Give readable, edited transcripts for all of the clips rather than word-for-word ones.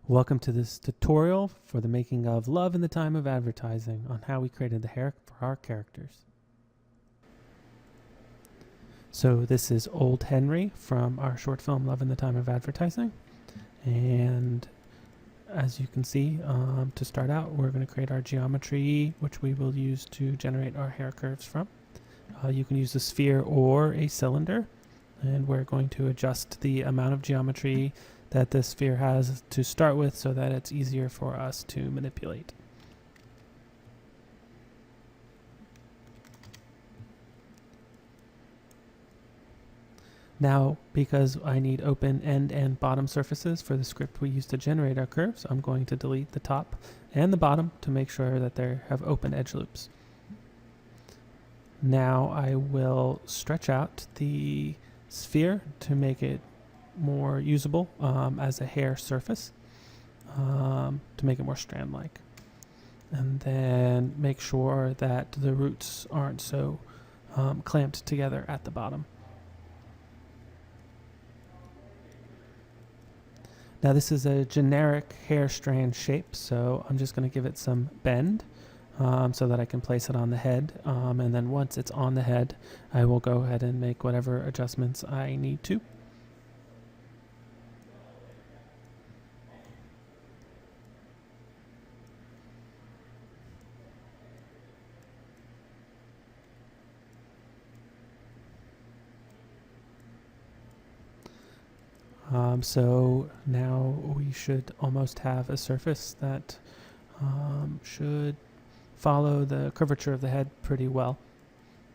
Welcome to this tutorial for the making of Love in the Time of Advertising on how we created the hair for our characters. So this is Old Henry from our short film Love in the Time of Advertising. And as you can see, to start out, we're going to create our geometry, which we will use to generate our hair curves from. You can use a sphere or a cylinder, and we're going to adjust the amount of geometry that the sphere has to start with so that it's easier for us to manipulate. Now, because I need open end and bottom surfaces for the script we use to generate our curves, I'm going to delete the top and the bottom to make sure that they have open edge loops. Now I will stretch out the sphere to make it more usable as a hair surface, to make it more strand-like, and then make sure that the roots aren't so clamped together at the bottom. Now this is a generic hair strand shape, so I'm just going to give it some bend so that I can place it on the head, and then once it's on the head I will go ahead and make whatever adjustments I need to. So now we should almost have a surface that should follow the curvature of the head pretty well.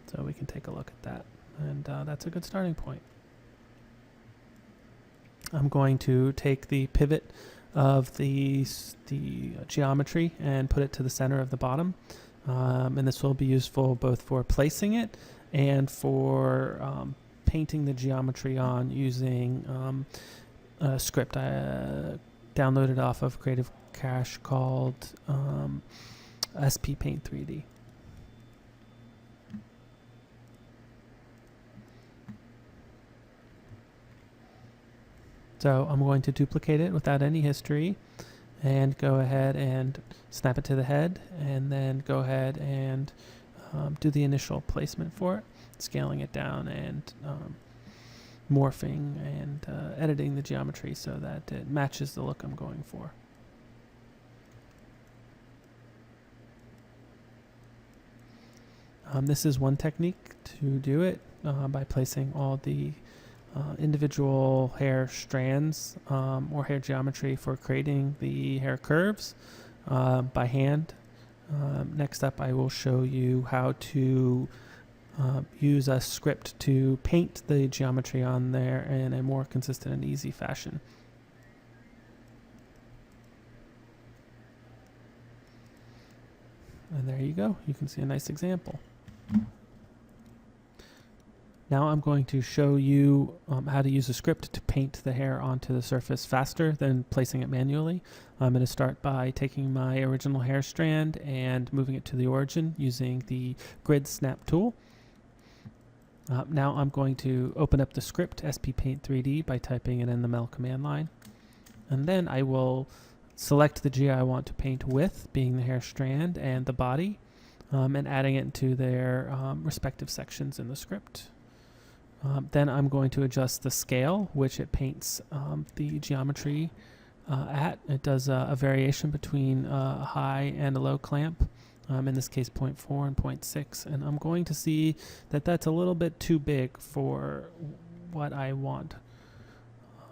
So we can take a look at that, and that's a good starting point. I'm going to take the pivot of the geometry and put it to the center of the bottom, and this will be useful both for placing it and for painting the geometry on using a script I downloaded off of Creative Cache called SP Paint 3D. So I'm going to duplicate it without any history and go ahead and snap it to the head, and then go ahead and do the initial placement for it, scaling it down and morphing and editing the geometry so that it matches the look I'm going for. This is one technique to do it by placing all the individual hair strands or hair geometry for creating the hair curves by hand. Next up, I will show you how to use a script to paint the geometry on there in a more consistent and easy fashion. And there you go. You can see a nice example. Now I'm going to show you how to use a script to paint the hair onto the surface faster than placing it manually. I'm going to start by taking my original hair strand and moving it to the origin using the grid snap tool. Now I'm going to open up the script SP Paint 3D by typing it in the Mel command line. And then I will select the gear I want to paint with, being the hair strand and the body, and adding it into their respective sections in the script. Then I'm going to adjust the scale which it paints the geometry at. It does a variation between a high and a low clamp, in this case 0.4 and 0.6, and I'm going to see that that's a little bit too big for what I want.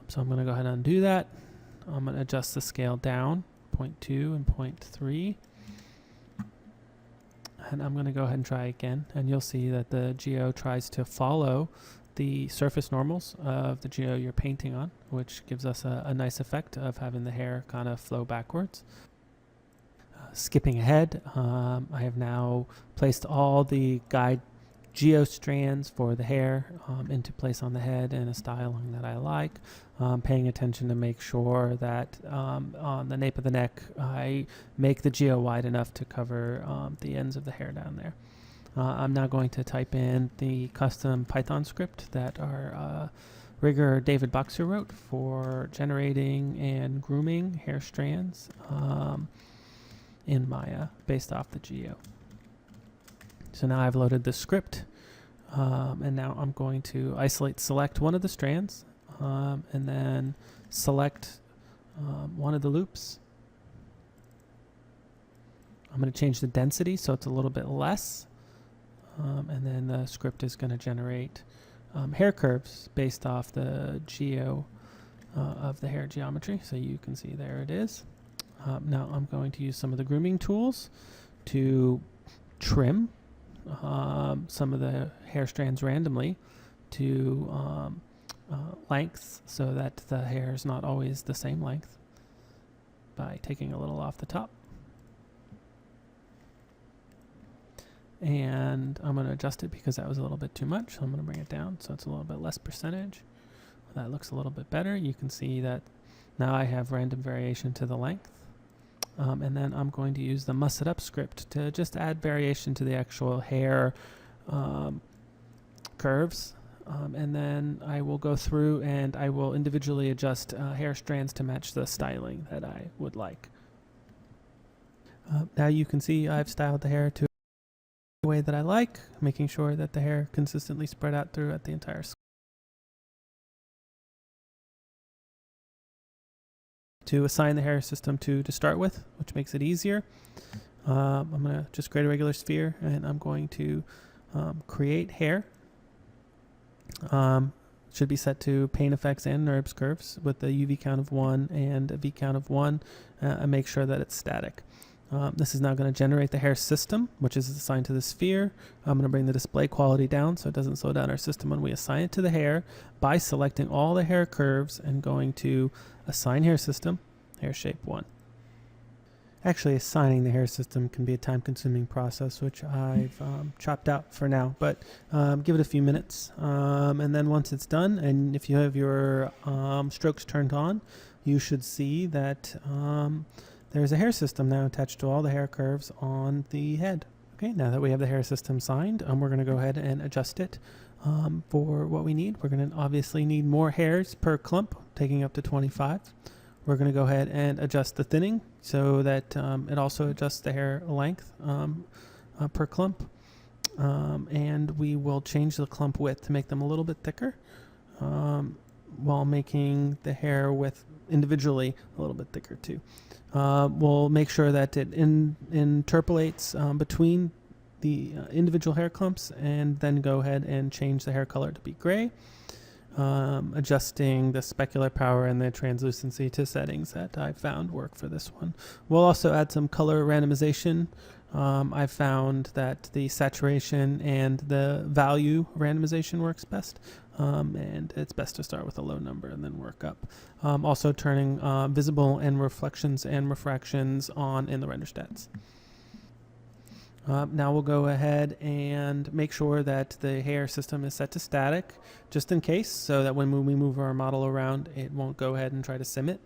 So I'm going to go ahead and undo that. I'm going to adjust the scale down 0.2 and 0.3. And I'm going to go ahead and try again, and you'll see that the geo tries to follow the surface normals of the geo you're painting on, which gives us a nice effect of having the hair kind of flow backwards. Skipping ahead, I have now placed all the guide geo strands for the hair into place on the head in a styling that I like, paying attention to make sure that on the nape of the neck I make the geo wide enough to cover the ends of the hair down there. I'm now going to type in the custom Python script that our rigor David Bokser wrote for generating and grooming hair strands in Maya based off the geo. So now I've loaded the script, and now I'm going to select one of the strands, and then select one of the loops. I'm going to change the density so it's a little bit less, and then the script is going to generate hair curves based off the geo of the hair geometry. So you can see there it is. Now I'm going to use some of the grooming tools to trim some of the hair strands randomly to lengths so that the hair is not always the same length by taking a little off the top. And I'm going to adjust it because that was a little bit too much. So I'm going to bring it down so it's a little bit less percentage. That looks a little bit better. You can see that now I have random variation to the length. And then I'm going to use the muss it up script to just add variation to the actual hair curves. And then I will go through and I will individually adjust hair strands to match the styling that I would like. Now you can see I've styled the hair to the way that I like, making sure that the hair consistently spread out throughout the entire scalp. To assign the hair system to start with, which makes it easier. I'm going to just create a regular sphere, and I'm going to create hair. Should be set to paint effects and NURBS curves with a UV count of 1 and a V count of 1, and make sure that it's static. This is now going to generate the hair system, which is assigned to the sphere. I'm going to bring the display quality down so it doesn't slow down our system when we assign it to the hair by selecting all the hair curves and going to assign hair system, hair shape 1. Actually, assigning the hair system can be a time-consuming process, which I've chopped out for now, but give it a few minutes. And then once it's done, and if you have your strokes turned on, you should see that there's a hair system now attached to all the hair curves on the head. Okay, now that we have the hair system signed, we're going to go ahead and adjust it for what we need. We're going to obviously need more hairs per clump, taking up to 25. We're going to go ahead and adjust the thinning so that it also adjusts the hair length per clump. And we will change the clump width to make them a little bit thicker while making the hair width individually a little bit thicker too. We'll make sure that it interpolates between the individual hair clumps, and then go ahead and change the hair color to be gray, adjusting the specular power and the translucency to settings that I found work for this one. We'll also add some color randomization. I found that the saturation and the value randomization works best, and it's best to start with a low number and then work up. Also turning visible and reflections and refractions on in the render stats. Now we'll go ahead and make sure that the hair system is set to static, just in case, so that when we move our model around, it won't go ahead and try to sim it.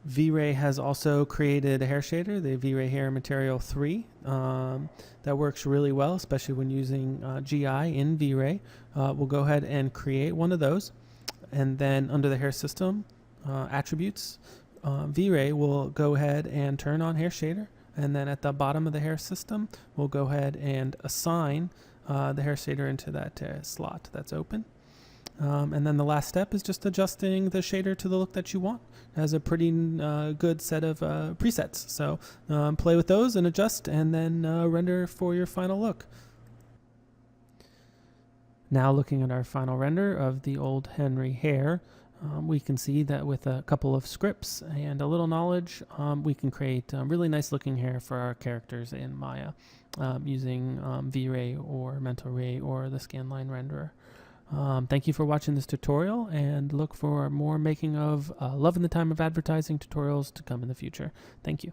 V-Ray has also created a hair shader, the V-Ray Hair Material 3, that works really well, especially when using GI in V-Ray. We'll go ahead and create one of those, and then under the hair system attributes, V-Ray will go ahead and turn on hair shader, and then at the bottom of the hair system, we'll go ahead and assign the hair shader into that slot that's open. And then the last step is just adjusting the shader to the look that you want. It has a pretty good set of presets. So play with those and adjust, and then render for your final look. Now looking at our final render of the old Henry hair, we can see that with a couple of scripts and a little knowledge, we can create really nice looking hair for our characters in Maya using V-Ray or Mental Ray or the scanline renderer. Thank you for watching this tutorial, and look for more making of Love in the Time of Advertising tutorials to come in the future. Thank you.